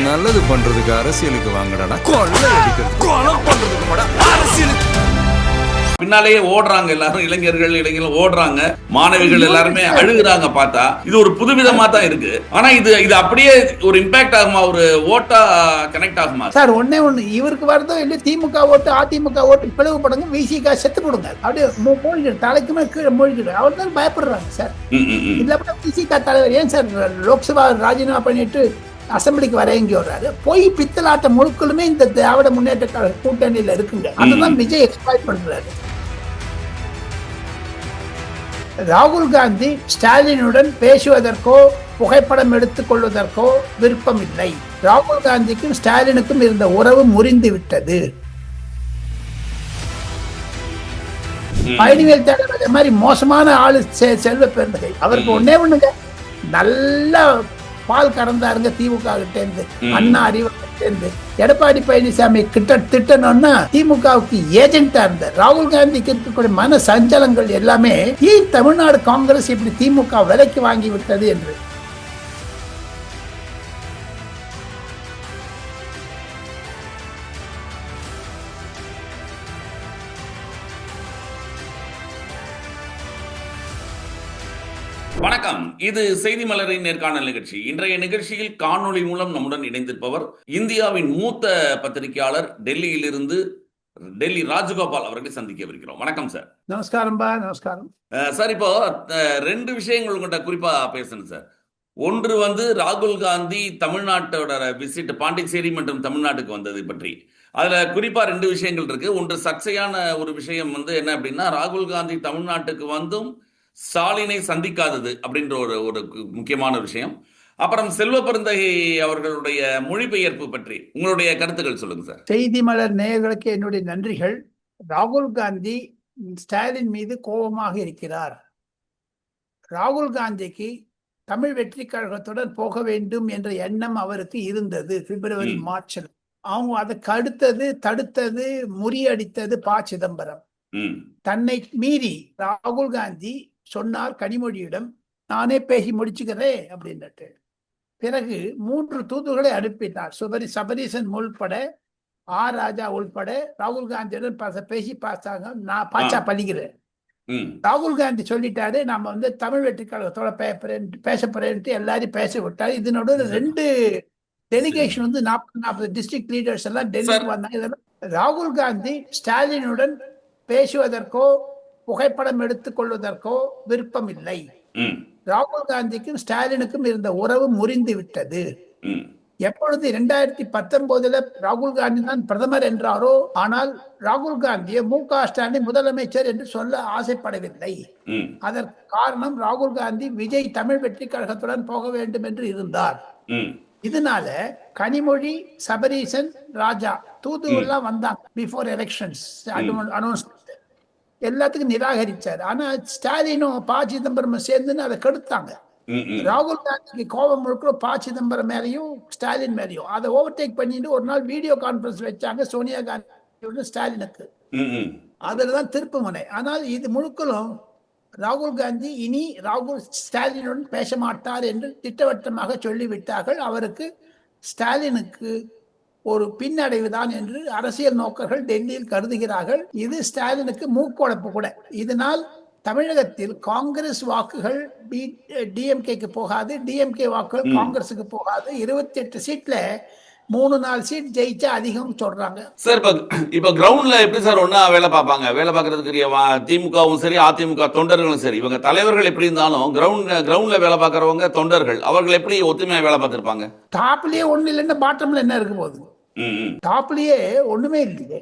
நல்லது பண்றதுக்கு அரசியலுக்கு வாங்கடா, கொள்ளை அடிக்கிறது கொலை பண்றதுக்கு அரசியலுக்கு பின்னாலேயே ஓடுறாங்க. எல்லாரும் இளைஞர்கள் ஓடுறாங்க, மாணவிகள் எல்லாருமே அழுகுறாங்க. பார்த்தா இது ஒரு புதுவிதமா தான் இருக்கு. ஆனா இது அப்படியே ஒரு இம்பாக்ட் ஆகுமா, ஒரு ஓட்டா கனெக்ட் ஆகுமா சார்? ஒன்னே ஒண்ணு, இவருக்கு வரதோ இல்லை திமுக ஓட்டு அதிமுக ஓட்டு பிளவுபடுங்க, விசிகா செத்து போடுங்க, அப்படியே மூழ்கிடு, தலைக்குமே கீழே மூழ்கிடு. அவர் தான் பயப்படுறாங்க சார். இல்ல விசிகா தலைவர் ஏன் சார் லோக்சபா ராஜினாமா பண்ணிட்டு அசம்பிளிக்கு வரேங்கி வர்றாரு? போய் பித்தலாட்ட முழுக்களுமே இந்த திராவிட முன்னேற்ற கழக கூட்டணியில இருக்குங்க. அதுதான் விஜய் எக்ஸ்பிளாய்ட் பண்றாரு. ராகுல் காந்தி ஸ்டாலினுடன் பேசுவதற்கோ புகைப்படம் எடுத்துக் கொள்வதற்கோ விருப்பம் இல்லை. ராகுல் காந்திக்கும் ஸ்டாலினுக்கும் இருந்த உறவு முறிந்து விட்டது. பழனிவேல் தியாகராஜன் மாதிரி மோசமான ஆளு செல்வ பெருந்தகை. அவருக்கு ஒன்னே ஒண்ணுங்க, நல்லா பால் கறந்தாருங்க திமுக கிட்ட இருந்து, அண்ணா அறிவாளர் இருந்து. எடப்பாடி பழனிசாமி கிட்ட திட்டணும்னா திமுகவுக்கு ஏஜென்டா இருந்தார். ராகுல் காந்திக்கு இருக்கக்கூடிய மன சஞ்சலங்கள் எல்லாமே ஏன் தமிழ்நாடு காங்கிரஸ் இப்படி திமுக விலைக்கு வாங்கி விட்டது என்று. வணக்கம், இது செய்தி மலரின் நேர்காணல் நிகழ்ச்சி. இன்றைய நிகழ்ச்சியில் காணொளி மூலம் நம்முடன் இணைந்திருப்பவர் இந்தியாவின் மூத்த பத்திரிகையாளர், டெல்லி ராஜகோபால் அவர்களை சந்திக்கவிருக்கிறோம். வணக்கம் சார். நமஸ்காரம் பா. நமஸ்காரம் சார். இப்போ ரெண்டு விஷயங்கள் உங்கள்கிட்ட குறிப்பா பேசணும் சார். ஒன்று ராகுல் காந்தி தமிழ்நாட்டோட விசிட் பாண்டிச்சேரி மற்றும் தமிழ்நாட்டுக்கு வந்தது பற்றி. அதுல குறிப்பா ரெண்டு விஷயங்கள் இருக்கு. ஒன்று சர்ச்சையான ஒரு விஷயம் என்ன அப்படின்னா, ராகுல் காந்தி தமிழ்நாட்டுக்கு வந்தும் ஸ்டாலினை சந்திக்காதது அப்படின்ற ஒரு முக்கியமான விஷயம். அப்புறம் செல்வ பெருந்தகை அவர்களுடைய மொழிபெயர்ப்பு பற்றி உங்களுடைய கருத்துக்கள் சொல்லுங்க சார். செய்தி மலர் நேயர்களுக்கு என்னுடைய நன்றிகள். ராகுல் காந்தி ஸ்டாலின் மீது கோபமாக இருக்கிறார். ராகுல் காந்திக்கு தமிழ் வெற்றி கழகத்துடன் போக வேண்டும் என்ற எண்ணம் அவருக்கு இருந்தது பிப்ரவரி மார்ச்சில். அவங்க அதை தடுத்தது முறியடித்தது ப. சிதம்பரம். தன்னை மீறி ராகுல் காந்தி சொன்னார் கனிமொழியிடம், நானே பேசி முடிச்சுக்கிறேன் அப்படின்னுட்டு. பிறகு 3 தூதுகளை அனுப்பினார். சபரீசன் உள்பட, ராஜா உள்பட ராகுல் காந்தியுடன் பேசி பார்த்தாங்க. நான் பாச்சா பழிக்கிறேன். ராகுல் காந்தி சொல்லிட்டாரு, நாம தமிழ் வெற்றி கழகத்தோட பேச போறேன்ட்டு எல்லாரையும் பேச விட்டாரு. இதனோட 2 டெலிகேஷன் 40 டிஸ்ட்ரிக்ட் லீடர்ஸ் எல்லாம் டெல்லிக்கு வந்தாங்க. ராகுல் காந்தி ஸ்டாலினுடன் பேசுவதற்கோ புகைப்படம் எடுத்துக் கொள்வதற்கோ விருப்பம் இல்லை. ராகுல் காந்திக்கும் ஸ்டாலினுக்கும் இருந்த உறவு முறிந்து விட்டது. எப்பொழுது 2019 ராகுல் காந்தி தான் பிரதமர் என்றாரோ, ஆனால் ராகுல் காந்தியை மு.க. ஸ்டாலின் முதலமைச்சர் என்று சொல்ல ஆசைப்படவில்லை. அதற்கு காரணம், ராகுல் காந்தி விஜய் தமிழ் வெற்றி கழகத்துடன் போக வேண்டும் என்று இருந்தார். இதனால கனிமொழி, சபரீசன், ராஜா தூதுவெல்லாம் வந்தாங்க பிஃபோர் எலெக்ஷன்ஸ் அனௌன்ஸ்மெண்ட். எல்லாத்துக்கும் நிராகரிச்சார். ஆனா ஸ்டாலினும் ப. சிதம்பரம் சேர்ந்து அதை கெடுத்தாங்க. ராகுல் காந்திக்கு கோபம் முழுக்க ப. சிதம்பரம் மேலையும் ஸ்டாலின் மேலையும். அதை ஓவர்டேக் பண்ணிட்டு ஒரு நாள் வீடியோ கான்பரன்ஸ் வச்சாங்க சோனியா காந்தி ஸ்டாலினுக்கு. அதுலதான் திருப்பு முனை. ஆனால் இது முழுக்களும் ராகுல் காந்தி இனி ஸ்டாலினுடன் பேச மாட்டார் என்று திட்டவட்டமாக சொல்லிவிட்டார்கள். அவருக்கு ஸ்டாலினுக்கு ஒரு பின்னடைவுதான் என்று அரசியல் நோக்கர்கள் டெல்லியில் கருதுகிறார்கள். இது ஸ்டாலினுக்கு மூக்குழப்பு கூட. இதனால் தமிழகத்தில் காங்கிரஸ் வாக்குகள் டிஎம்கேக்கு போகாது, டிஎம்கே வாக்குகள் காங்கிரஸுக்கு போகாது. 28 சீட்ல 3-4 சீட் ஜெயிச்சா அதிகம் சொல்றாங்க சார். இப்ப கிரவுண்ட்ல எப்படி சார் ஒன்னா வேலை பார்ப்பாங்க? வேலை பார்க்கறதுக்கு திமுகவும் சரி, அதிமுக தொண்டர்களும் சரி, இவங்க தலைவர்கள் எப்படி இருந்தாலும் கிரவுண்ட்ல வேலை பார்க்கறவங்க தொண்டர்கள், அவர்கள் எப்படி ஒத்துமையா வேலை பார்த்திருப்பாங்க? டாப்லயே ஒண்ணு இல்லைன்னா பாட்டம்ல என்ன இருக்க போகுது? டாப்லயே ஒண்ணுமே இல்லையே.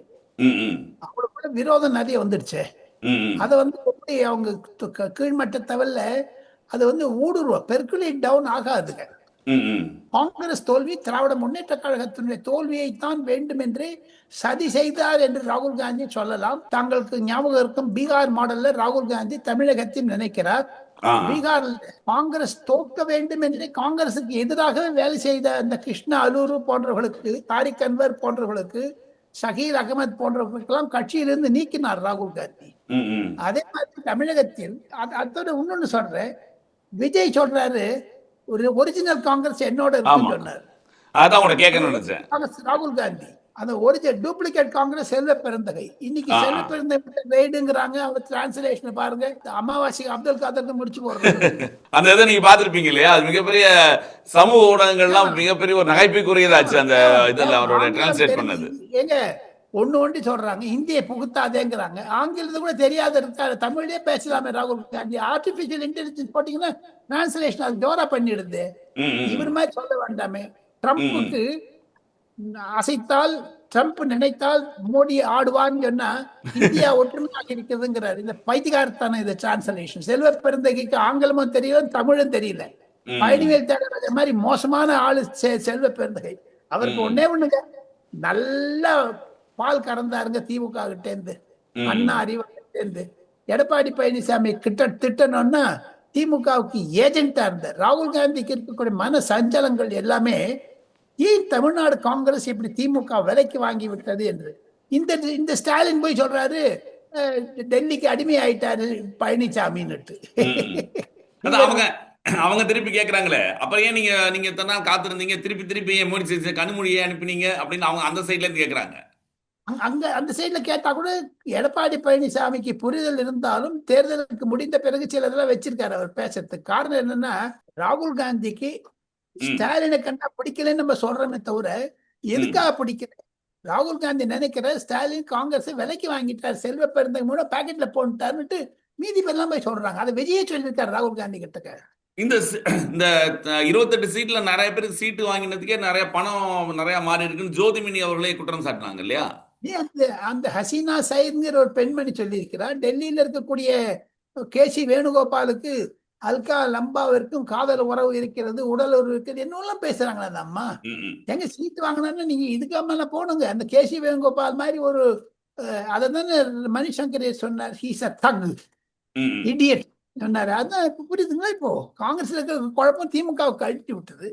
அவங்களுக்குள்ள விரோதம் நிறைய வந்துடுச்சு. அதை அவங்க கீழ்மட்ட தவல்ல அது ஊடுருவ பெர்குலேட் டவுன் ஆகாதுங்க. காங்கிரஸ் தோல்வி திராவிட முன்னேற்ற கழகத்தினுடைய தோல்வியைத்தான் வேண்டும் என்று சதி செய்தார் என்று ராகுல் காந்தி சொல்லலாம். தங்களுக்கு ஞாபகம் இருக்கும் பீகார் மாடல்ல ராகுல் காந்தி தமிழகத்தில் நினைக்கிறார். பீகார் காங்கிரஸ் தோற்க வேண்டும் என்று காங்கிரசுக்கு எதிராகவே வேலை செய்த அந்த கிருஷ்ணா அலூரு போன்றவர்களுக்கு, தாரிக் அன்வர் போன்றவர்களுக்கு, ஷகீர் அகமது போன்றவர்களுக்கெல்லாம் கட்சியிலிருந்து நீக்கினார் ராகுல் காந்தி. அதே மாதிரி தமிழகத்தில் அதோட இன்னொன்னு சொல்றேன், விஜய் சொல்றாரு ஒரு ஒரிஜினல் காங்கிரஸ் என்னோட இருக்குன்னு சொன்னார். அதான் உங்களை கேட்கணும்னு நினைச்சேன். ராகுல் காந்தி அந்த ஒரிஜினல் டூப்ளிகேட் காங்கிரஸ் செல்வ பெருந்தகை. இன்னைக்கு ஆ, செல்வ ஆ. பெருந்தகை ரைடுங்கிறாங்க. அவங்க டிரான்ஸ்லேஷன் பாருங்க. அமாவாசை அப்துல் காதர் முடிச்சு போடுறாங்க. அந்த இதை நீங்க பார்த்திருப்பீங்க இல்லையா? அது மிகப்பெரிய சமூக ஊடகங்கள்லாம் மிகப்பெரிய ஒரு நகைப்புக்குரியதாச்சு அந்த இதில் அவரோட ஆங்கிலம் டிரான்ஸ்லேட் பண்ணது. ஏங்க ஒண்ணு சொல்றாங்க இந்தியை புகுத்தாதேங்கிறாங்க. ஆங்கிலத்தை கூட தெரியாத இருக்காரு. தமிழ்லயே பேசலாமே ராகுல் காந்தி. ஆர்டிபிஷியல் இன்டெலிஜென்ஸ் போட்டீங்கன்னா டிரான்ஸ்லேஷன் அது ஜோரா பண்ணிடுது. ம், ம், இவர் மாதிரி சொல்ல வேண்டாமே. ம், ம். ட்ரம்ப்புக்கு அசைத்தால் ட்ரம்ப் நினைத்தால் மோடி ஆடுவான்னு சொன்னா இந்தியா ஒற்றுமையாக இருக்குதுங்கிறாரு. இந்த பைத்தியகாரத்தான இது டிரான்ஸ்லேஷன். செல்வ பெருந்தகைக்கு ஆங்கிலமும் தெரியல, தமிழும் தெரியல. ம். பழனிவேல் தியாகராஜ மாதிரி மோசமான ஆளு செல்வ பெருந்தகை. அவருக்கு ம். ஒண்ணே ஒண்ணுங்க, நல்லா பால் கறந்தாருங்க திமுக கிட்ட இருந்து, ம். அண்ணா அறிவாலயத்தில இருந்து. எடப்பாடி பழனிசாமி திட்டணும்னா திமுகவுக்கு ஏஜென்டா இருந்தார். ராகுல் காந்திக்கு இருக்கக்கூடிய மன சஞ்சலங்கள் எல்லாமே ஏன் தமிழ்நாடு காங்கிரஸ் இப்படி திமுக விலைக்கு வாங்கி விட்டது என்று. இந்த இந்த ஸ்டாலின் போய் சொல்றாரு டெல்லிக்கு அடிமை ஆயிட்டாரு பழனிசாமின்னுட்டு. அதான் அவங்க திருப்பி கேட்கறாங்களே, அப்புறம் ஏன் நீங்க நீங்க இத்தனை நாள் காத்திருந்தீங்க, திருப்பி ஏன் மோடி கனிமொழியை அனுப்பினீங்க அப்படின்னு அவங்க அந்த சைட்ல இருந்து கேட்கறாங்க. அங்க அந்த சைட்ல கேட்டா கூட எடப்பாடி பழனிசாமிக்கு புரிதல் இருந்தாலும் தேர்தலுக்கு முடிந்த பிறகு சில இதெல்லாம் வச்சிருக்காரு அவர் பேசுறதுக்கு. காரணம் என்னன்னா ராகுல் காந்திக்கு ஸ்டாலினை கண்டா பிடிக்கலன்னு நம்ம சொல்றோமே தவிர எதுக்காக பிடிக்கல. ராகுல் காந்தி நினைக்கிற ஸ்டாலின் காங்கிரஸ் விலைக்கு வாங்கிட்டார், செல்வ பெருந்தகை மூலம் பாக்கெட்ல போட்டாருன்னுட்டு மீதி பேர்லாம் போய் சொல்றாங்க. அதை விஜயே சொல்லியிருக்காரு ராகுல் காந்தி கிட்ட. இந்த 28 சீட்ல நிறைய பேருக்கு சீட்டு வாங்கினதுக்கே நிறைய பணம் நிறைய மாறி இருக்குன்னு ஜோதிமணி அவர்களே குற்றம் சாட்டினாங்க இல்லையா? அந்த ஹசீனா சயித்ங்கிற ஒரு பெண்மணி சொல்லி இருக்கிறார். டெல்லியில இருக்கக்கூடிய கேசி வேணுகோபாலுக்கு அல்கா லம்பாவிற்கும் காதல் உறவு இருக்கிறது, உடல் உறவு இருக்கிறது, என்னெல்லாம் பேசுறாங்களா அந்த அம்மா. எங்க சீட்டு வாங்கினா நீங்க இதுக்கு மேல போனுங்க. அந்த கேசி வேணுகோபால் மாதிரி ஒரு அதை தானே மணிசங்கரே சொன்னார், ஹீஸ் அ தக் இடியட் சொன்னாரு. அதான் இப்ப புரியுதுங்களா? இப்போ காங்கிரஸ்ல இருக்க குழப்பம் திமுகவுக்கு அழித்து விட்டது.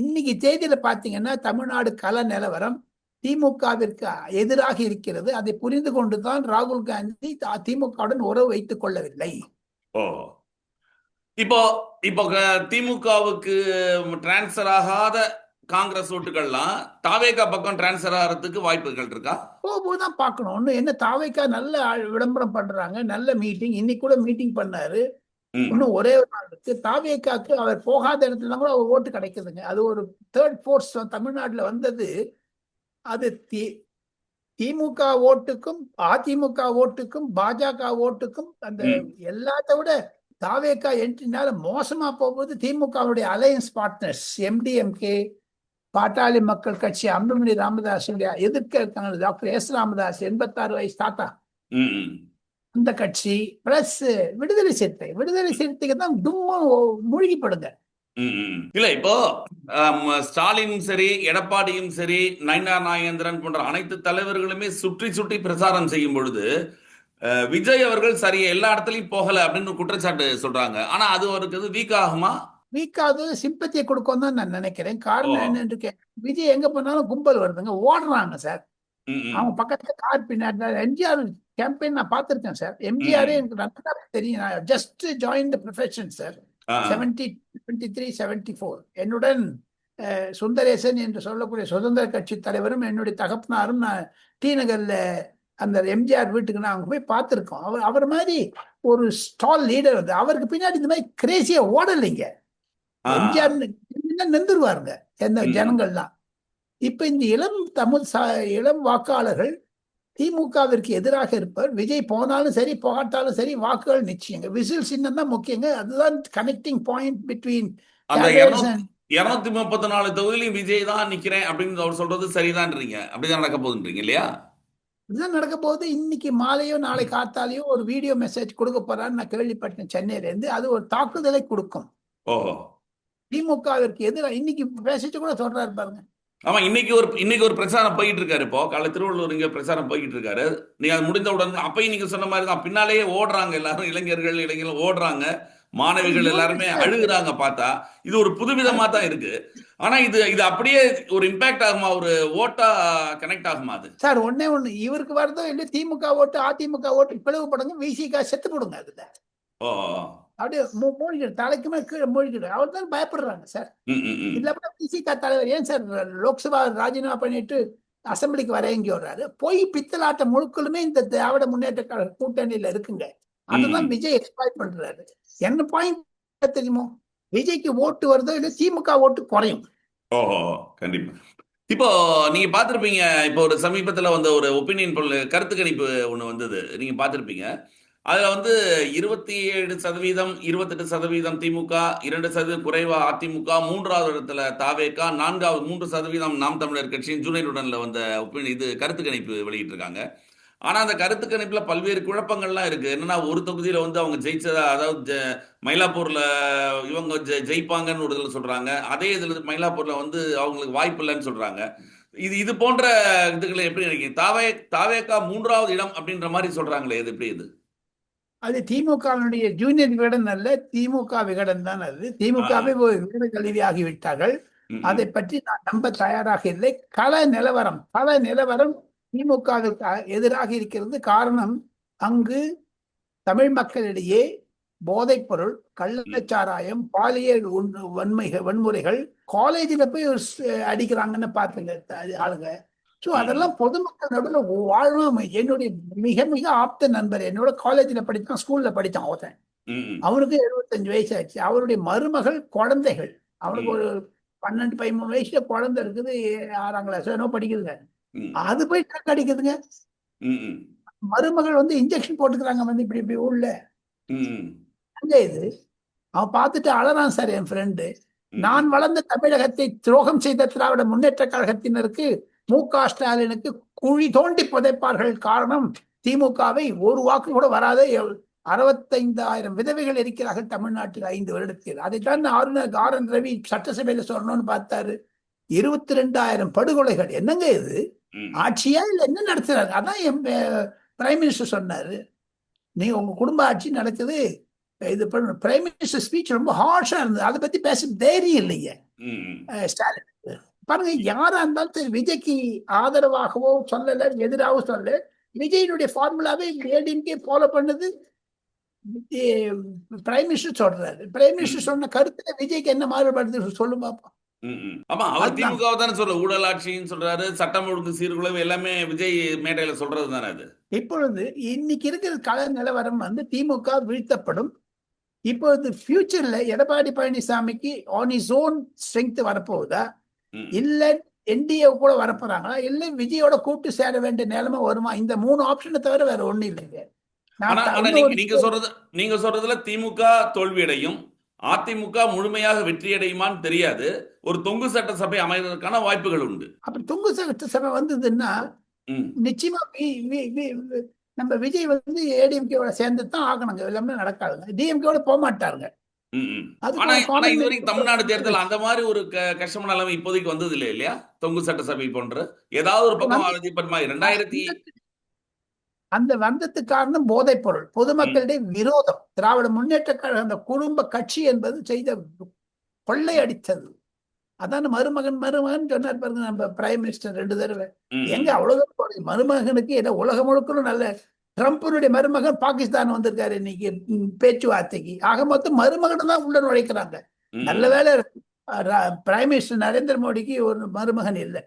இன்னைக்கு தேதியில பாத்தீங்கன்னா தமிழ்நாடு கள நிலவரம் திமுகவிற்கு எதிராக இருக்கிறது. அதை புரிந்து கொண்டுதான் ராகுல் காந்தி திமுகவுடன் உறவு வைத்துக் கொள்ளவில்லை. இப்போ திமுகவுக்கு டிரான்ஸ்பர் ஆகாத காங்கிரஸ் ஓட்டுகள்லாம் தாவேகா பக்கம் டிரான்ஸ்பர் ஆகிறதுக்கு வாய்ப்புகள் இருக்கா? போகும்போதுதான் பார்க்கணும். ஒண்ணு என்ன, தாவேகா நல்ல விளம்பரம் பண்றாங்க, நல்ல மீட்டிங். இன்னைக்கு கூட மீட்டிங் பண்ணாரு. இன்னும் ஒரே ஒரு நாள் இருக்கு. தாவேகாக்கு அவர் போகாத இடத்துல கூட அவர் ஓட்டு கிடைக்குதுங்க. அது ஒரு தேர்ட் ஃபோர்ஸ் தமிழ்நாட்டுல வந்தது. அது திமுக ஓட்டுக்கும் அதிமுக ஓட்டுக்கும் பாஜக ஓட்டுக்கும் அந்த எல்லாத்த விட தாவேகா என்ட்ரினால மோசமா போகும்போது திமுகவுடைய அலையன்ஸ் பார்ட்னர்ஸ் எம்டிஎம்கே, பாட்டாளி மக்கள் கட்சி, அன்புமணி ராமதாஸ் எதிர்க்க இருக்காங்க, டாக்டர் எஸ் ராமதாஸ் 86 வயசு தாத்தா, அந்த கட்சி பிளஸ் விடுதலை சிறுத்தைக்கு தான் மூழ்கிப்படுங்க. இல்ல இப்போ ஸ்டாலின் சரி, எடப்பாடியும் சரி, நயினார் நாகேந்திரன் போன்ற அனைத்து தலைவர்களுமே சுற்றி பிரசாரம் செய்யும் பொழுது விஜய் அவர்கள் சரியா எல்லா இடத்துலயும் போகல அப்படின்னு குற்றச்சாட்டு சொல்றாங்க. ஆனா அது அவருக்கு வீக் ஆகுமா? வீக் ஆகுது, சிம்பத்தியை கொடுக்கும் தான் நான் நினைக்கிறேன். காரணம் என்னன்னு விஜய் எங்க போனாலும் கும்பல் வருதுங்க, ஓடுறாங்க சார். அவங்க பக்கத்துல கார் பின்னாடி எம்ஜிஆர் கேம்பெயின் நான் பார்த்திருக்கேன் சார். எம்ஜிஆரே எனக்கு நல்லா தெரியும். ஜஸ்ட் ஜாயின் தி ப்ரொஃபஷன் சார். 73, 74 என்னுடன் சுந்தரேசன் என்று சொல்லக்கூடிய சுதந்திர கட்சி தலைவரும் என்னுடைய தகப்பனாரும் நான் டி நகர்ல அந்த எம்ஜிஆர் வீட்டுக்கு நான் அங்க போய் பார்த்திருக்கோம். அவர் மாதிரி ஒரு ஸ்டால் லீடர் வந்து அவருக்கு பின்னாடி இந்த மாதிரி கிரேசியா ஓடலைங்க. எம்ஜிஆர் நின்றுருவாருங்க எந்த ஜனங்கள்லாம். இப்ப இந்த இளம் வாக்காளர்கள் திமுகவிற்கு எதிராக இருப்பார். விஜய் போனாலும் சரி போகாட்டாலும் சரி வாக்குகள் நிச்சயங்க. விசில் சின்னம் தான் முக்கியங்க. அதுதான் கனெக்டிங் பாயிண்ட் பிட்வீன் 234 தொகுதியிலும் விஜய் தான் நிக்கிறேன் அப்படின்னு அவர் சொல்றது சரிதான்றீங்க. அப்படிதான் நடக்க போகுதுன்றீங்க இல்லையா? இதுதான் நடக்க போகுது. இன்னைக்கு மாலையோ நாளை காத்தாலையோ ஒரு வீடியோ மெசேஜ் கொடுக்க போறான்னு நான் கேள்விப்பட்டேன் சென்னையில இருந்து. அது ஒரு தாக்குதலை கொடுக்கும் திமுகவிற்கு எதிராக. இன்னைக்கு மெசேஜ் கூட சொல்றாரு பாருங்க. ஆமா, இன்னைக்கு ஒரு பிரச்சாரம் போயிட்டு இருக்காரு. இப்போ காலை திருவள்ளூர் இங்க பிரச்சாரம் போயிட்டு இருக்காரு. நீங்க அது முடிந்த உடனே அப்பயும் நீங்க சொன்ன மாதிரி தான் பின்னாலேயே ஓடுறாங்க எல்லாரும். இளைஞர்கள் ஓடுறாங்க, மாணவிகள் எல்லாருமே அழுகுறாங்க. பார்த்தா இது ஒரு புதுவிதமா தான் இருக்கு. ஆனா இது அப்படியே ஒரு இம்பாக்ட் ஆகுமா, ஒரு ஓட்டா கனெக்ட் ஆகுமா? அது சார் ஒண்ணு இவருக்கு வருதோ இல்ல திமுக ஓட்டு அதிமுக ஓட்டு பிளவுபடுங்க, விசிகா செத்து போடுங்க அதுல. அப்படியே மூழ்கிடு, தலைக்கு மேல கீழே மூழ்கிடு. அவர் தான் பயப்படுறாங்க சார். ம், ம், ம். இல்ல விசிக தலைவர் ஏன் சார் லோக்சபா ராஜினாமா பண்ணிட்டு அசம்பிளிக்கு வரேங்கி வர்றாரு? போய் பித்தலாட்டம் முழுக்களுமே இந்த திராவிட முன்னேற்ற கழக கூட்டணியில இருக்குங்க. அதுதான் விஜய் எக்ஸ்பாய்ட் பண்றாரு. என்ன பாயிண்ட் தெரியுமோ, விஜய்க்கு ஓட்டு வருதோ இல்ல திமுக ஓட்டு குறையும். ஓஹோ, கண்டிப்பா. இப்போ நீங்க பார்த்திருப்பீங்க, இப்போ ஒரு சமீபத்துல வந்த ஒரு ஒப்பீனியன் போல் கருத்து கணிப்பு ஒண்ணு வந்தது, நீங்க பார்த்திருப்பீங்க. அதுல வந்து 27%, 28% திமுக, 2% குறைவா அதிமுக, 3வது இடத்துல தாவேகா, 3% நாம் தமிழர் கட்சியின் ஜூனியர் உடன்ல வந்த இது கருத்து கணிப்பு வெளியிட்டிருக்காங்க. ஆனா அந்த கருத்து கணிப்புல பல்வேறு குழப்பங்கள்லாம் இருக்கு. என்னன்னா, ஒரு தொகுதியில வந்து அவங்க ஜெயிச்சதா, அதாவது மயிலாப்பூர்ல இவங்க ஜெயிப்பாங்கன்னு ஒரு இதுல சொல்றாங்க. அதே இதுல மயிலாப்பூர்ல வந்து அவங்களுக்கு வாய்ப்பு இல்லைன்னு சொல்றாங்க. இது போன்ற இதுகளை எப்படி நினைக்கிறீங்க? தாவேகா 3வது இடம் அப்படின்ற மாதிரி சொல்றாங்களே, இது எப்படி இது? அது திமுகவினுடைய ஜூனியர் விகடன் அல்ல, திமுக விகடன் தான் அது. திமுகவே ஒரு விகட கல்வி ஆகிவிட்டார்கள். அதை பற்றி நான் நம்ப தயாராக இல்லை. கள நிலவரம் திமுகவிற்கு எதிராக இருக்கிறது. காரணம், அங்கு தமிழ் மக்களிடையே போதைப் பொருள், கள்ளச்சாராயம், பாலியல் வன்முறைகள் காலேஜில் போய் அடிக்கிறாங்கன்னு பார்த்துங்க ஆளுங்க. ஸோ அதெல்லாம் பொதுமக்கள் நடுவில் வாழும். என்னுடைய மிக மிக ஆப்த நண்பர், என்னோட காலேஜில் படித்தான், ஸ்கூல்ல படித்தான் ஒருத்தன். அவனுக்கு 75 வயசு ஆச்சு. அவருடைய மருமகள் குழந்தைகள், அவனுக்கு ஒரு 12-13 வயசுல குழந்தை இருக்குது, 6ஆம் கிளாஸ் என்னோ படிக்குதுங்க. அது போய் ட்ரக் அடிக்குதுங்க. மருமகள் வந்து இன்ஜெக்ஷன் போட்டுக்கிறாங்க வந்து இப்படி உள்ள இது. அவன் பார்த்துட்டு அழறான் சார் என் ஃப்ரெண்டு. நான் வளர்ந்த தமிழகத்தை துரோகம் செய்த திராவிட முன்னேற்ற கழகத்தினருக்கு மு.க. ஸ்டாலினுக்கு குழி தோண்டி புதைப்பார்கள். காரணம், திமுகவை ஒரு வாக்கு கூட வராத 65,000 விதவைகள் இருக்கிறார்கள் தமிழ்நாட்டில் 5 வருடத்தில். அதைத்தான் ஆர்.என். ரவி சட்டசபையில சொல்லணும்னு பார்த்தாரு. 22,000 படுகொலைகள். என்னங்க இது, ஆட்சியா இல்ல என்ன நடத்துறாரு? அதான் என் பிரைம் மினிஸ்டர் சொன்னாரு, நீங்க உங்க குடும்ப ஆட்சி நடக்குது, இது பிரைம் மினிஸ்டர் ஸ்பீச் ரொம்ப ஹார்ஷா இருந்தது. அதை பத்தி பேச தைரியம் இல்லைங்க ஸ்டாலின். பாருங்க, யாரா இருந்தாலும் சரி, விஜய்க்கு ஆதரவாகவோ சொல்லல, எதிராகவோ சொல்லல, விஜயினுடைய ஃபார்முலாவே ஏடிஎம்கே ஃபாலோ பண்ணது. பிரைம் மினிஸ்டர் சொல்றாரு, பிரைம் மினிஸ்டர் சொன்ன கருத்துல விஜய்க்கு என்ன மாறுபடுது சொல்லும் பாப்போம். ஆமா, அவர் திமுக தானே சொல்ற, ஊழலாட்சின்னு சொல்றாரு, சட்டம் ஒழுங்கு சீர்குலைவு எல்லாமே விஜய் மேடையில சொல்றது தானே அது. இப்பொழுது இன்னைக்கு இருக்கிற கள நிலவரம் வந்து திமுக வீழ்த்தப்படும். இப்பொழுது ஃபியூச்சர்ல எடப்பாடி பழனிசாமிக்கு ஆன் இஸ் ஓன் ஸ்ட்ரென்த் வரப்போகுதா, இல்ல என்டிஏ கூட வரப்போறாங்களா, இல்ல விஜயோட கூப்பிட்டு சேர வேண்டிய நிலைமை வருமா? இந்த 3 ஆப்ஷனை தவிர வேற ஒண்ணு இல்லைங்க. நீங்க சொல்றதுல திமுக தோல்வியடையும், அதிமுக முழுமையாக வெற்றியடையுமான்னு தெரியாது. ஒரு தொங்கு சட்டசபை அமைவதற்கான வாய்ப்புகள் உண்டு. அப்படி தொங்கு சட்டசபை வந்ததுன்னா நிச்சயமா நம்ம விஜய் வந்து ஏடிஎம்கேவோட சேர்ந்து தான் ஆகணுங்க. எல்லாமே நடக்காதுங்க. டிஎம்கேவோட போக மாட்டாருங்க. இதுவரைக்கும் தமிழ்நாடு தேர்தல் அந்த மாதிரி ஒரு கஷ்டமான நிலைமை இப்போதைக்கு வந்தது இல்லையா? தொங்கு சட்டசபை போன்ற ஏதாவது ஒரு பக்கம் 2000 அந்த வந்ததுக்கு காரணம் போதைப் பொருள், பொதுமக்களிடையே விரோதம். திராவிட முன்னேற்ற கழக அந்த குடும்ப கட்சி என்பது செய்த கொள்ளை அடித்தது. அதான் மருமகன் சொன்னார் பாருங்க நம்ம பிரைம் மினிஸ்டர் 2 தடவை. எங்க அவ்வளவு மருமகனுக்கு ஏதோ உலகம் முழுக்கணும். நல்ல ட்ரம்ப்னுடைய மருமகன் பாகிஸ்தான் வந்திருக்காரு இன்னைக்கு பேச்சுவார்த்தைக்கு. ஆக மொத்தம் மருமகன் தான் உள்ள நுழைக்கிறாங்க. நல்ல வேலை பிரைம் மினிஸ்டர் நரேந்திர மோடிக்கு ஒரு மருமகன் இல்லை.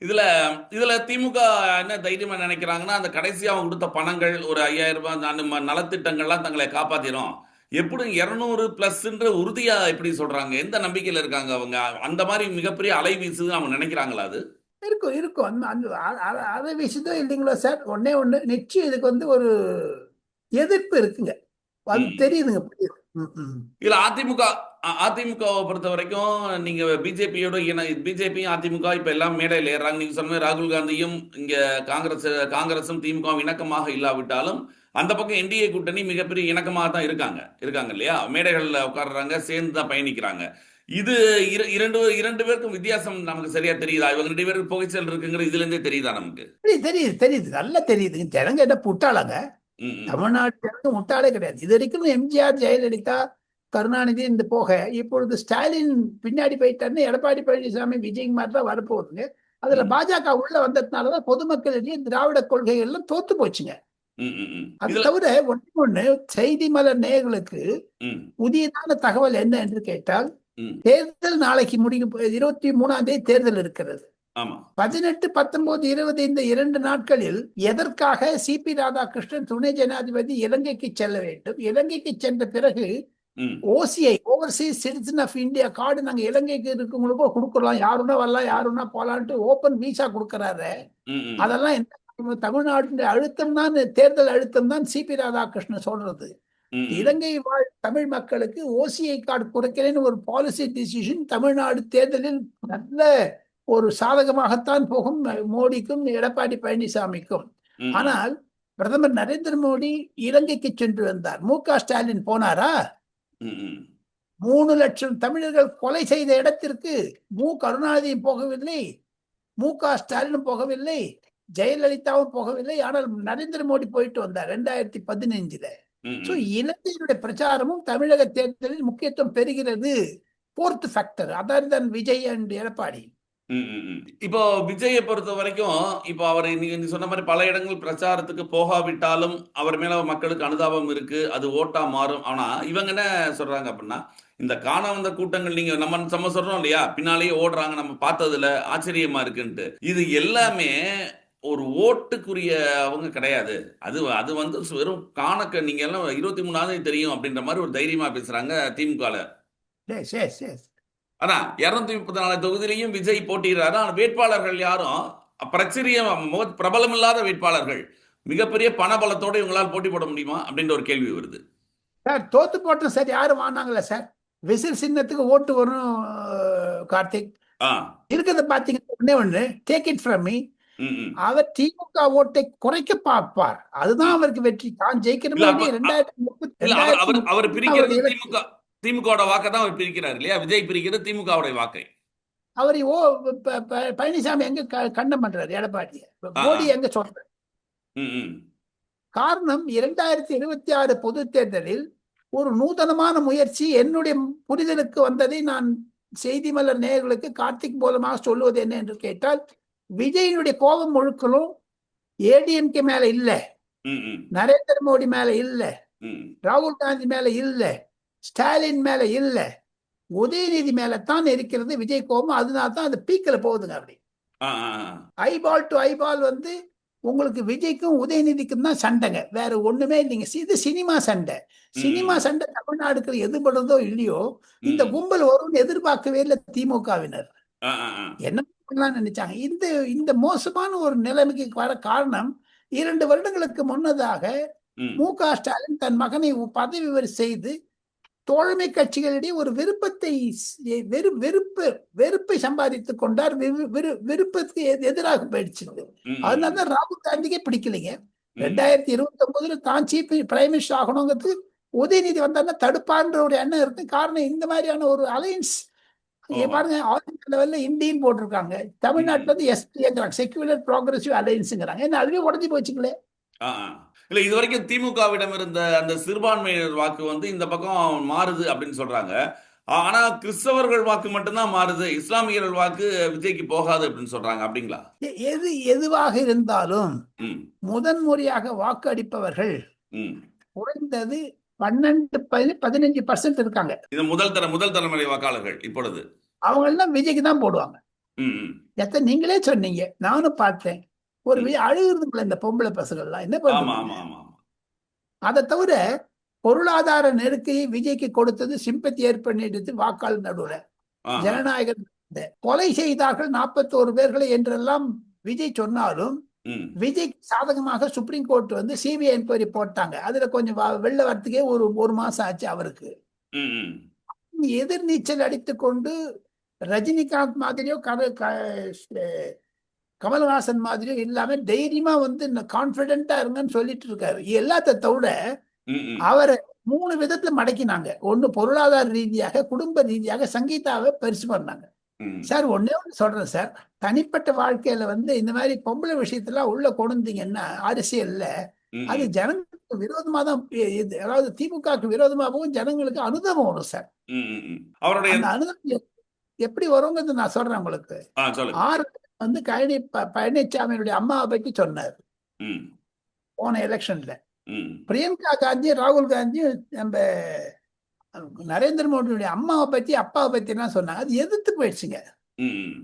இதுல திமுக என்ன தைரியமா நினைக்கிறாங்கன்னா, அந்த கடைசியா அவங்க கொடுத்த பணங்கள் ஒரு 5,000 ரூபாய் அந்த நலத்திட்டங்கள்லாம் தங்களை காப்பாத்திரும். எப்படி 200+ உறுதியா எப்படி சொல்றாங்க? எந்த நம்பிக்கையில இருக்காங்க அவங்க? அந்த மாதிரி மிகப்பெரிய அலை வீசுது அவங்க நினைக்கிறாங்களா? அது இருக்கும் அலை வீசுதோ இல்லைங்களோ சார், ஒன்னே ஒண்ணு நிச்சயம், இதுக்கு வந்து ஒரு எதிர்ப்பு இருக்குங்க. அது தெரியுதுங்க. இதுல அதிமுகவை பொறுத்த வரைக்கும் நீங்க பிஜேபியோட பிஜேபியும் அதிமுக இப்ப எல்லாம் மேடையில் ஏறாங்க. நீங்க சொன்ன ராகுல் காந்தியும் இங்க காங்கிரசும் திமுக இணக்கமாக இல்லாவிட்டாலும் அந்த பக்கம் என்டிஏ கூட்டணி மிகப்பெரிய இணக்கமாக தான் இருக்காங்க இல்லையா? மேடைகள்ல உட்கார்றாங்க, சேர்ந்து தான் பயணிக்கிறாங்க. இது இரண்டு பேருக்கும் வித்தியாசம் நமக்கு சரியா தெரியுதா? இவங்க 2 பேருக்கு புகைச்சல் இருக்குங்கிற இதுல இருந்தே தெரியுதா நமக்கு? தெரியுது நல்லா தெரியுது. ஜனங்க என்ன புட்டாளாங்க? தமிழ்நாட்டு முட்டாளே கிடையாது. இது வரைக்கும் எம்ஜிஆர், ஜெயலலிதா, கருணாநிதி இந்த போக இப்பொழுது ஸ்டாலின் பின்னாடி போயிட்டாருன்னு எடப்பாடி பழனிசாமி, விஜயகுமார் தான் வரப்போகுதுங்க. அதுல பாஜக உள்ள வந்ததுனாலதான் பொதுமக்களிடையே திராவிட கொள்கைகள் எல்லாம் தோத்து போச்சுங்க. ம், ம், ம். அது இதுல தவிர ஒன்று செய்தி மலர் நேயர்களுக்கு ம், புதியதான தகவல் என்ன என்று கேட்டால், ம். தேர்தல் நாளைக்கு முடியும். 23ஆம் தேதி தேர்தல் இருக்கிறது. ஆமா. 18, 19, 20 இந்த 2 நாட்களில் எதற்காக சிபி ராதாகிருஷ்ணன் துணை ஜனாதிபதி இலங்கைக்கு செல்ல வேண்டும்? இலங்கைக்கு சென்ற பிறகு ம், OCI overseas citizen of India card நாங்க இலங்கைக்கு இருக்கவங்களுக்கும் கொடுக்கலாம், யாருன்னா வரலாம், யாருன்னா போலான்ட்டு ஓபன் விசா கொடுக்கறாரு. ம், ம், அதெல்லாம் என்ன தமிழ்நாட்டின் அழுத்தம் தான், தேர்தல் அழுத்தம் தான் சிபி ராதாகிருஷ்ணன் சொல்றது. ம், ம். இலங்கை வாழ் தமிழ் மக்களுக்கு ஓசிஐ கார்டு குறைக்கிறேன்னு ஒரு பாலிசி டிசிஷன் தமிழ்நாடு தேர்தலில் நல்ல ஒரு சாதகமாகத்தான் போகும் மோடிக்கும் எடப்பாடி பழனிசாமிக்கும். ம், ஆனால் பிரதமர் நரேந்திர மோடி இலங்கைக்கு சென்று வந்தார். மு.க. ஸ்டாலின் போனாரா? ம், ம். 3 லட்சம் தமிழர்கள் கொலை செய்த இடத்திற்கு கருணாநிதி போகவில்லை, மு.க. ஸ்டாலினும் போகவில்லை, ஜெயலலிதாவும் போகவில்லை. ஆனால் நரேந்திர மோடி போயிட்டு வந்தார் 2015. ம், சோ ம். இலங்கையினுடைய பிரச்சாரமும் தமிழக தேர்தலில் முக்கியத்துவம் பெறுகிறது. Fourth factor other than Vijay and Edappadi. ம், ம், ம். இப்போ விஜயை பொறுத்த வரைக்கும் இப்போ அவர் நீங்க சொன்ன மாதிரி பல இடங்கள் பிரச்சாரத்துக்கு போகாவிட்டாலும் அவர் மேல மக்களுக்கு அனுதாபம் இருக்கு, அது ஓட்டா மாறும். ஆனா இவங்க என்ன சொல்றாங்க அப்படின்னா, இந்த காண வந்த கூட்டங்கள் நீங்க நம்ம சொல்றோம் இல்லையா, பின்னாலேயே ஓடுறாங்க, நம்ம பார்த்ததுல ஆச்சரியமா இருக்குன்ட்டு. இது எல்லாமே ஒரு ஓட்டுக்குரிய அவங்க கிடையாது. அது அது வந்து வெறும் நீங்க எல்லாம் 23ஆவது தெரியும் அப்படின்ற மாதிரி ஒரு தைரியமா பேசுறாங்க திமுகல. எஸ் எஸ் எஸ் ஆனா 234 தொகுதியிலையும் விஜய் போட்டியிடுறாரு. ஆனா வேட்பாளர்கள் யாரும் பிரச்சரிய பிரபலம் இல்லாத வேட்பாளர்கள். மிகப்பெரிய பணபலத்தோட இவங்களால் போட்டி போட முடியுமா அப்படின்ற ஒரு கேள்வி வருது. சார். தோத்து போட்டோம் சார், யாரும் வாங்கினாங்களா சார்? விசில் சின்னத்துக்கு ஓட்டு வரும். கார்த்திக் ஆ. இருக்கிறத பாத்தீங்கன்னா ஒண்ணே ஒண்ணு, டேக் இட் ஃப்ரம் மீ, ம், ம். அவர் திமுக ஓட்டை குறைக்க பார்ப்பார். அதுதான் ம். அவருக்கு வெற்றி. தான் ஜெயிக்கிற இல்ல மாதிரி இல்ல அவர் அவர் அவர் பிரிக்கிறது அவர் திமுகவோட வாக்கை தான் அவர் பிரிக்கிறார் இல்லையா? விஜய் பிரிக்கிறது திமுகவுடைய வாக்கை. அவர் பழனிசாமி எங்க கண்டம் பண்றாரு எடப்பாடி, ஆ, மோடி ஆ. எங்க சொல்றாரு? ம், ம். காரணம் 2026 பொது தேர்தலில் ஒரு நூதனமான முயற்சி என்னுடைய புரிதலுக்கு வந்ததை நான் செய்தி மலர் நேயர்களுக்கு கார்த்திக் மூலமாக சொல்லுவது என்ன என்று கேட்டால், விஜயினுடைய கோபம் முழுக்கலும் ஏடிஎம்கே மேல இல்ல, ம், ம். நரேந்திர மோடி மேல இல்ல, ம். ராகுல் காந்தி மேல இல்ல, ஸ்டாலின் மேல இல்ல, உதயநிதி மேல தான் இருக்கிறது விஜய் கோபம். அதனால தான் அது பீக்ல போகுதுங்க. அப்படி ஆ, ஆ, ஆ. ஐபால் டு ஐபால் வந்து உங்களுக்கு விஜய்க்கும் உதயநிதிக்கும் தான் சண்டைங்க, வேற ஒண்ணுமே இல்லைங்க. இது சினிமா சண்டை. சினிமா ம், சண்டை தமிழ்நாடுக்கு எதுபடுறதோ இல்லையோ, இந்த ம். கும்பல் வரும்னு எதிர்பார்க்கவே இல்லை திமுகவினர். ஆ, ஆ, ஆ. என்ன பண்ணலாம்னு நினைச்சாங்க? இந்த இந்த மோசமான ஒரு நிலைமைக்கு வர காரணம், 2 வருடங்களுக்கு முன்னதாக ம். மு.க. ஸ்டாலின் தன் மகனை பதவி உயர்வு செய்து தோழமை கட்சிகளிடையே ஒரு வெறுப்பை சம்பாதித்துக் கொண்டார். விருப்பத்துக்கு எதிராக போயிடுச்சு. ம், ம். அதனாலதான் ராகுல் காந்திக்கே பிடிக்கலைங்க. ம். 2029 தான் சீஃப் பிரைம் மினிஸ்டர் ஆகணுங்கிறது உதயநிதி வந்தாருன்னா தடுப்பான்ற ஒரு எண்ணம் இருக்கு. காரணம் இந்த மாதிரியான ஒரு அலையன்ஸ். ஓஹோ. பாருங்க, ஆல் இந்தியா லெவல்ல இந்தியன் போட்டிருக்காங்க, தமிழ்நாட்டுல வந்து எஸ்பிங்கிறாங்க, செக்யூலர் ப்ரோக்ரஸிவ் அலையன்ஸ்ங்கிறாங்க. என்ன அதுவே உடஞ்சி போச்சுங்களே. ஆ, ஆ. இல்ல இதுவரைக்கும் திமுகவிடம் இருந்த அந்த சிறுபான்மையினர் வாக்கு வந்து இந்த பக்கம் மாறுது அப்படின்னு சொல்றாங்க. ஆனா கிறிஸ்தவர்கள் வாக்கு மட்டும்தான் மாறுது, இஸ்லாமியர்கள் வாக்கு விஜய்க்கு போகாது அப்படின்னு சொல்றாங்க. அப்படிங்களா? எதுவாக இருந்தாலும் ம், முதன்முறையாக வாக்கு அளிப்பவர்கள் ம். குறைந்தது 15% இருக்காங்க. இது முதல் தலைமுறை வாக்காளர்கள் இப்பொழுது. அவங்க எல்லாம் விஜய்க்கு தான் போடுவாங்க. ம், ம். நீங்களே சொன்னீங்க, நானும் பார்த்தேன். ஒரு அழுகுறதுக்குள்ள இந்த பொம்பளை பசங்கள்லாம் என்ன ஆமா, பண்ணுவாங்க? ஆமா, ஆமா, ஆமா. அதை தவிர பொருளாதார நெருக்கையை விஜய்க்கு கொடுத்தது சிம்பத்தி ஏற்படுத்தி வாக்காளர் நடுவுல ஆஹா. ஜனநாயக கொலை செய்தார்கள் 41 பேர்களை என்றெல்லாம் விஜய் சொன்னாலும், ம், விஜய் சாதகமாக சுப்ரீம் கோர்ட் வந்து சிபிஐ என்கொயரி போட்டாங்க. அதுல கொஞ்சம் வெளில வரத்துக்கே ஒரு மாசம் ஆச்சு அவருக்கு. ம், ம். எதிர்நீச்சல் அடித்துக்கொண்டு ரஜினிகாந்த் மாதிரியோ கமல்ஹாசன் மாதிரியோ இல்லாம தைரியமா வந்து கான்பிடென்டா இருங்கன்னு சொல்லிட்டு இருக்காரு. எல்லாத்த தவிர ம், ம். அவரை 3 விதத்துல மடக்கினாங்க. ஒண்ணு பொருளாதார ரீதியாக, குடும்ப ரீதியாக சங்கீதாவை பெருசு பண்ணாங்க. ம். சார் ஒண்ணே ஒண்ணு சொல்றேன் சார், தனிப்பட்ட வாழ்க்கையில வந்து இந்த மாதிரி பொம்பளை விஷயத்துல உள்ள கொண்டுந்தீங்கன்னா அரசியல்ல ம், அது ம். ஜனங்களுக்கு விரோதமா தான் அதாவது திமுகவுக்கு விரோதமாகவும் ஜனங்களுக்கு அனுதாபம் வரும் சார். ம், ம், ம். அவருடைய அந்த அனுதாபம் எப்படி வருங்கிறது நான் சொல்றேன் உங்களுக்கு. சொல்லுங்க. 6 வந்து பழனிசாமியினுடைய அம்மாவை பற்றி சொன்னார். ம். போன எலெக்ஷன்ல. ம். பிரியங்கா காந்தியும் ராகுல் காந்தியும் நம்ம நரேந்திர மோடியுடைய அம்மாவை பத்தி அப்பாவை பத்தி எல்லாம் சொன்னாங்க. அது எதிர்த்து போயிடுச்சுங்க. ம். ம்.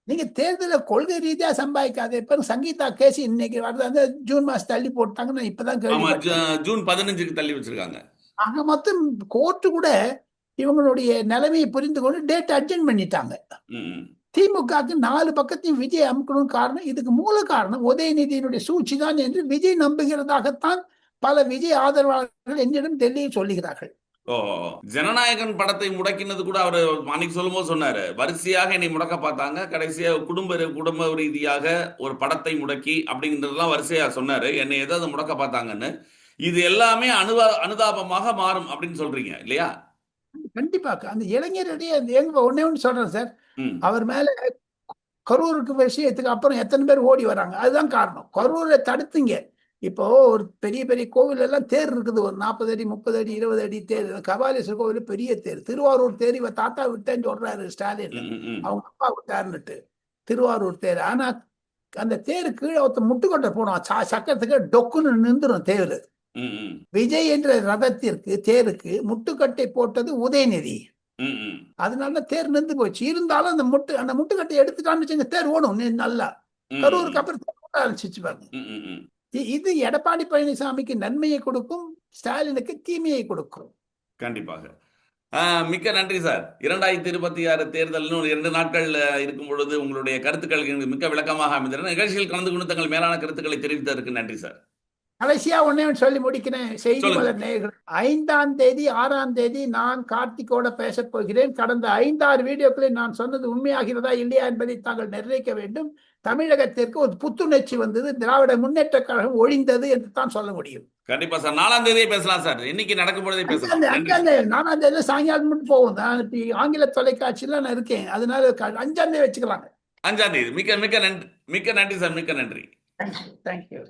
நீங்க தேர்தல கொள்கை ரீதியா சம்பாதிக்காத. இப்ப சங்கீதா கேஸ் இன்னைக்கு வரது ஜூன் மாசம் தள்ளி போட்டாங்கன்னு இப்பதான் ஆமா, கேள்விப்பட்டேன். ஜூன் 15க்கு தள்ளி வச்சிருக்காங்க. ஆக மொத்தம் கோர்ட்டு கூட இவங்களுடைய நிலைமையை புரிந்து கொண்டு டேட் அட்ஜென்ட் பண்ணிட்டாங்க. ம். ம். திமுகவுக்கு 4 பக்கத்தையும் விஜய் அமுக்கணும். காரணம், இதுக்கு மூல காரணம் உதயநிதியினுடைய சூழ்ச்சி தான் என்று விஜய் நம்புகிறதாகத்தான் பல விஜய் ஆதரவாளர்கள் என்னிடம் டெல்லியில் சொல்லுகிறார்கள். ஓ, ஜனநாயகன் படத்தை முடக்கினது கூட அவர் அன்னைக்கு சொல்லும்போது சொன்னாரு, வரிசையாக என்னை முடக்க பார்த்தாங்க, கடைசியா குடும்ப ரீதியாக ஒரு படத்தை முடக்கி அப்படிங்கிறதெல்லாம் வரிசையா சொன்னாரு, என்னை எதாவது முடக்க பார்த்தாங்கன்னு. இது எல்லாமே அனுதாபமாக மாறும் அப்படின்னு சொல்றீங்க இல்லையா? கண்டிப்பாக அந்த இளைஞரிடையே எங்க ஒன்னே ஒன்று சொல்றேன் சார், ம். அவர் மேல கரூருக்கு விஷயத்துக்கு அப்புறம் எத்தனை பேர் ஓடி வராங்க. அதுதான் காரணம். கரூரை தடுத்தீங்க. இப்போ ஒரு பெரிய பெரிய கோவில் எல்லாம் தேர் இருக்குது. ஒரு 40 அடி 30 அடி 20 அடி தேர். கபாலீஸ்வரர் கோவில் பெரிய தேர். திருவாரூர் தேர் இவ தாத்தா விட்டேன்னு சொல்றாரு ஸ்டாலின். ம். ம். அவங்க அப்பா விட்டாருன்னுட்டு திருவாரூர் தேர். ஆனா அந்த தேரு கீழே ஒருத்த முட்டுக்கொட்டை போனோம். சக்கரத்துக்கு டொக்குன்னு நின்றுடும் தேர். ம். ம். விஜய் என்ற ரதத்திற்கு தேருக்கு முட்டுக்கட்டை போட்டது உதயநிதி. ம். ம். அதனால தேர் நின்று போச்சு. இருந்தாலும் அந்த முட்டுக்கட்டை எடுத்துட்டான்னு வச்சுங்க, தேர் ஓடும் நல்லா. ம். கரூருக்கு அப்புறம் தேர் ஓட ஆரம்பிச்சிச்சு பாருங்க. ம். ம். ம். இது எடப்பாடி பழனிசாமிக்கு நன்மையை கொடுக்கும், ஸ்டாலினுக்கு தீமையை கொடுக்கும். கண்டிப்பாக. மிக்க நன்றி சார். 2026 தேர்தல் இன்னும் 2 நாட்கள் இருக்கும் பொழுது உங்களுடைய கருத்துக்கள் எங்களுக்கு மிக்க விளக்கமாக அமைந்தன. நிகழ்ச்சியில் கலந்து கொண்டு தங்கள் மேலான கருத்துக்களை தெரிவித்ததற்கு நன்றி சார். கடைசியா ஒன்னே ஒன்று சொல்லி முடிக்கிறேன். செய்தி சொல்லுங்க. மலர் நேயர்கள், 5ஆம் தேதி 6ஆம் தேதி நான் கார்த்திகோட பேசப் போகிறேன். கடந்த 5-6 வீடியோக்களில் நான் சொன்னது உண்மையாகிறதா இல்லையா என்பதை தாங்கள் நிர்ணயிக்க வேண்டும். தமிழகத்திற்கு ஒரு புத்துணர்ச்சி வந்தது, திராவிட முன்னேற்ற கழகம் ஒழிந்தது என்று தான் சொல்ல முடியும். கண்டிப்பா சார். 4ஆம் தேதியே பேசலாம் சார். இன்னைக்கு நடக்கும் பொழுதே பேசலாம். நன்றி சார். 4ஆம் தேதி சாயங்காலம் மட்டும் போகும். நான் இப்ப ஆங்கில தொலைக்காட்சியில நான் இருக்கேன். அதனால 5ஆம் தேதி வச்சுக்கலாங்க. 5ஆம் தேதி. மிக்க நன்றி சார். மிக்க நன்றி. தேங்க்யூ.